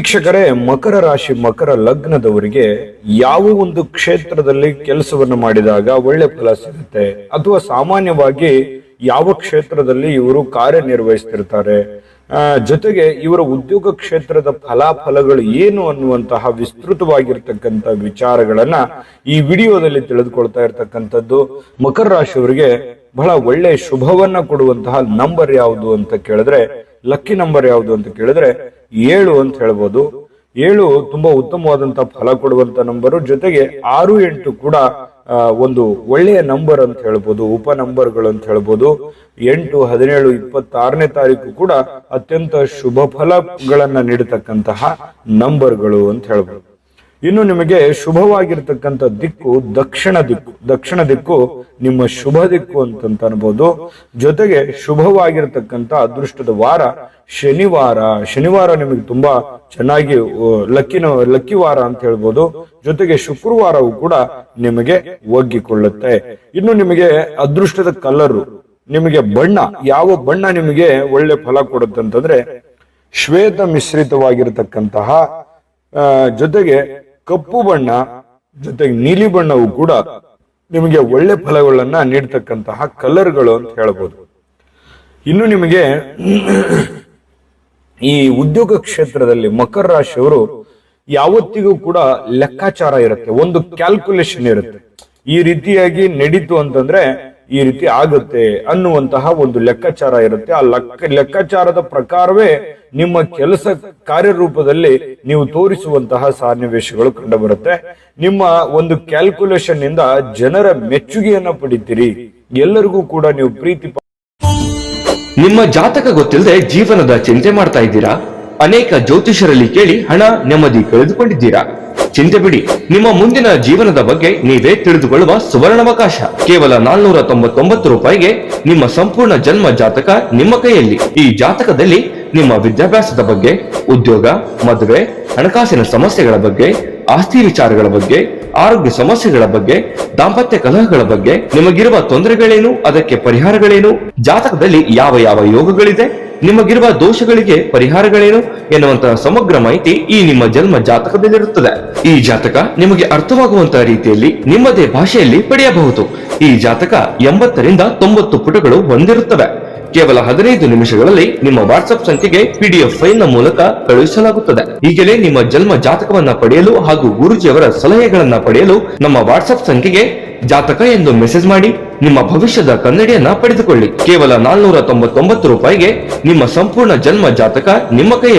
ವೀಕ್ಷಕರೇ, ಮಕರ ರಾಶಿ ಮಕರ ಲಗ್ನದವರಿಗೆ ಯಾವ ಒಂದು ಕ್ಷೇತ್ರದಲ್ಲಿ ಕೆಲಸವನ್ನು ಮಾಡಿದಾಗ ಒಳ್ಳೆ ಫಲ ಸಿಗುತ್ತೆ ಅಥವಾ ಸಾಮಾನ್ಯವಾಗಿ ಯಾವ ಕ್ಷೇತ್ರದಲ್ಲಿ ಇವರು ಕಾರ್ಯನಿರ್ವಹಿಸ್ತಿರ್ತಾರೆ, ಜೊತೆಗೆ ಇವರ ಉದ್ಯೋಗ ಕ್ಷೇತ್ರದ ಫಲಾಫಲಗಳು ಏನು ಅನ್ನುವಂತಹ ವಿಸ್ತೃತವಾಗಿರ್ತಕ್ಕಂಥ ವಿಚಾರಗಳನ್ನ ಈ ವಿಡಿಯೋದಲ್ಲಿ ತಿಳಿದುಕೊಳ್ತಾ ಇರ್ತಕ್ಕಂಥದ್ದು. ಮಕರ ರಾಶಿಯವರಿಗೆ ಬಹಳ ಒಳ್ಳೆ ಶುಭವನ್ನ ಕೊಡುವಂತಹ ನಂಬರ್ ಯಾವುದು ಅಂತ ಕೇಳಿದ್ರೆ, ಲಕ್ಕಿ ನಂಬರ್ ಯಾವುದು ಅಂತ ಕೇಳಿದ್ರೆ 7 ಅಂತ ಹೇಳ್ಬೋದು. 7 ತುಂಬಾ ಉತ್ತಮವಾದಂತಹ ಫಲ ಕೊಡುವಂತ ನಂಬರು. ಜೊತೆಗೆ 6, 8 ಕೂಡ ಒಂದು ಒಳ್ಳೆಯ ನಂಬರ್ ಅಂತ ಹೇಳ್ಬೋದು, ಉಪ ನಂಬರ್ಗಳು ಅಂತ ಹೇಳ್ಬೋದು. 8, 17, 26ನೇ ತಾರೀಕು ಕೂಡ ಅತ್ಯಂತ ಶುಭ ಫಲಗಳನ್ನ ನೀಡತಕ್ಕಂತಹ ನಂಬರ್ಗಳು ಅಂತ ಹೇಳ್ಬೋದು. ಇನ್ನು ನಿಮಗೆ ಶುಭವಾಗಿರ್ತಕ್ಕಂಥ ದಿಕ್ಕು ದಕ್ಷಿಣ ದಿಕ್ಕು. ದಕ್ಷಿಣ ದಿಕ್ಕು ನಿಮ್ಮ ಶುಭ ದಿಕ್ಕು ಅಂತ ಅನ್ಬೋದು. ಜೊತೆಗೆ ಶುಭವಾಗಿರ್ತಕ್ಕಂಥ ಅದೃಷ್ಟದ ವಾರ ಶನಿವಾರ. ಶನಿವಾರ ನಿಮಗೆ ತುಂಬಾ ಚೆನ್ನಾಗಿ ಲಕ್ಕಿ ವಾರ ಅಂತ ಹೇಳ್ಬೋದು. ಜೊತೆಗೆ ಶುಕ್ರವಾರವು ಕೂಡ ನಿಮಗೆ ಒಗ್ಗಿಕೊಳ್ಳುತ್ತೆ. ಇನ್ನು ನಿಮಗೆ ಅದೃಷ್ಟದ ಕಲರು, ನಿಮಗೆ ಬಣ್ಣ, ಯಾವ ಬಣ್ಣ ನಿಮಗೆ ಒಳ್ಳೆ ಫಲ ಕೊಡುತ್ತೆ ಅಂತಂದ್ರೆ ಶ್ವೇತ ಮಿಶ್ರಿತವಾಗಿರತಕ್ಕಂತಹ, ಜೊತೆಗೆ ಕಪ್ಪು ಬಣ್ಣ, ಜೊತೆಗೆ ನೀಲಿ ಬಣ್ಣವು ಕೂಡ ನಿಮಗೆ ಒಳ್ಳೆ ಫಲಗಳನ್ನ ನೀಡ್ತಕ್ಕಂತಹ ಕಲರ್ಗಳು ಅಂತ ಹೇಳ್ಬೋದು. ಇನ್ನು ನಿಮಗೆ ಈ ಉದ್ಯೋಗ ಕ್ಷೇತ್ರದಲ್ಲಿ ಮಕರ ರಾಶಿಯವರು ಯಾವತ್ತಿಗೂ ಕೂಡ ಲೆಕ್ಕಾಚಾರ ಇರುತ್ತೆ, ಒಂದು ಕ್ಯಾಲ್ಕುಲೇಷನ್ ಇರುತ್ತೆ. ಈ ರೀತಿಯಾಗಿ ನಡೀತು ಅಂತಂದ್ರೆ ಈ ರೀತಿ ಆಗುತ್ತೆ ಅನ್ನುವಂತಹ ಒಂದು ಲೆಕ್ಕಾಚಾರ ಇರುತ್ತೆ. ಆ ಲೆಕ್ಕಾಚಾರದ ಪ್ರಕಾರವೇ ನಿಮ್ಮ ಕೆಲಸ ಕಾರ್ಯರೂಪದಲ್ಲಿ ನೀವು ತೋರಿಸುವಂತಹ ಸನ್ನಿವೇಶಗಳು ಕಂಡು ಬರುತ್ತೆ. ನಿಮ್ಮ ಒಂದು ಕ್ಯಾಲ್ಕುಲೇಷನ್ ಇಂದ ಜನರ ಮೆಚ್ಚುಗೆಯನ್ನ ಪಡಿತೀರಿ. ಎಲ್ಲರಿಗೂ ಕೂಡ ನೀವು ಪ್ರೀತಿ. ನಿಮ್ಮ ಜಾತಕ ಗೊತ್ತಿಲ್ಲದೆ ಜೀವನದ ಚಿಂತೆ ಮಾಡ್ತಾ ಇದ್ದೀರಾ? ಅನೇಕ ಜ್ಯೋತಿಷರಲ್ಲಿ ಕೇಳಿ ಹಣ ನೆಮ್ಮದಿ ಕಳೆದುಕೊಂಡಿದ್ದೀರಾ? ಚಿಂತೆ ಬಿಡಿ, ನಿಮ್ಮ ಮುಂದಿನ ಜೀವನದ ಬಗ್ಗೆ ನೀವೇ ತಿಳಿದುಕೊಳ್ಳುವ ಸುವರ್ಣಾವಕಾಶ. ಕೇವಲ 499 ರೂಪಾಯಿಗೆ ನಿಮ್ಮ ಸಂಪೂರ್ಣ ಜನ್ಮ ಜಾತಕ ನಿಮ್ಮ ಕೈಯಲ್ಲಿ. ಈ ಜಾತಕದಲ್ಲಿ ನಿಮ್ಮ ವಿದ್ಯಾಭ್ಯಾಸದ ಬಗ್ಗೆ, ಉದ್ಯೋಗ, ಮದುವೆ, ಹಣಕಾಸಿನ ಸಮಸ್ಯೆಗಳ ಬಗ್ಗೆ, ಆಸ್ತಿ ವಿಚಾರಗಳ ಬಗ್ಗೆ, ಆರೋಗ್ಯ ಸಮಸ್ಯೆಗಳ ಬಗ್ಗೆ, ದಾಂಪತ್ಯ ಕಲಹಗಳ ಬಗ್ಗೆ, ನಿಮಗಿರುವ ತೊಂದರೆಗಳೇನು, ಅದಕ್ಕೆ ಪರಿಹಾರಗಳೇನು, ಜಾತಕದಲ್ಲಿ ಯಾವ ಯಾವ ಯೋಗಗಳಿದೆ, ನಿಮಗಿರುವ ದೋಷಗಳಿಗೆ ಪರಿಹಾರಗಳೇನು ಎನ್ನುವಂತಹ ಸಮಗ್ರ ಮಾಹಿತಿ ಈ ನಿಮ್ಮ ಜನ್ಮ ಜಾತಕದಲ್ಲಿರುತ್ತದೆ. ಈ ಜಾತಕ ನಿಮಗೆ ಅರ್ಥವಾಗುವಂತಹ ರೀತಿಯಲ್ಲಿ ನಿಮ್ಮದೇ ಭಾಷೆಯಲ್ಲಿ ಪಡೆಯಬಹುದು. ಈ ಜಾತಕ 80 ರಿಂದ 90 ಪುಟಗಳು ಹೊಂದಿರುತ್ತವೆ. ಕೇವಲ 15 ನಿಮಿಷಗಳಲ್ಲಿ ನಿಮ್ಮ ವಾಟ್ಸ್ಆಪ್ ಸಂಖ್ಯೆಗೆ PDF ಫೈಲ್ ನ ಮೂಲಕ ಕಳುಹಿಸಲಾಗುತ್ತದೆ. ಈಗಲೇ ನಿಮ್ಮ ಜನ್ಮ ಜಾತಕವನ್ನ ಪಡೆಯಲು ಹಾಗೂ ಗುರುಜಿಯವರ ಸಲಹೆಗಳನ್ನ ಪಡೆಯಲು ನಮ್ಮ ವಾಟ್ಸ್ಆಪ್ ಸಂಖ್ಯೆಗೆ ಜಾತಕ ಎಂದು ಮೆಸೇಜ್ ಮಾಡಿ ನಿಮ್ಮ ಭವಿಷ್ಯದ ಕನ್ನಡಿಯನ್ನ ಪಡೆದುಕೊಳ್ಳಿ. ಕೇವಲ 499 ರೂಪಾಯಿಗೆ ನಿಮ್ಮ ಸಂಪೂರ್ಣ ಜನ್ಮ ಜಾತಕ ನಿಮ್ಮ ಕೈಯಲ್ಲಿ.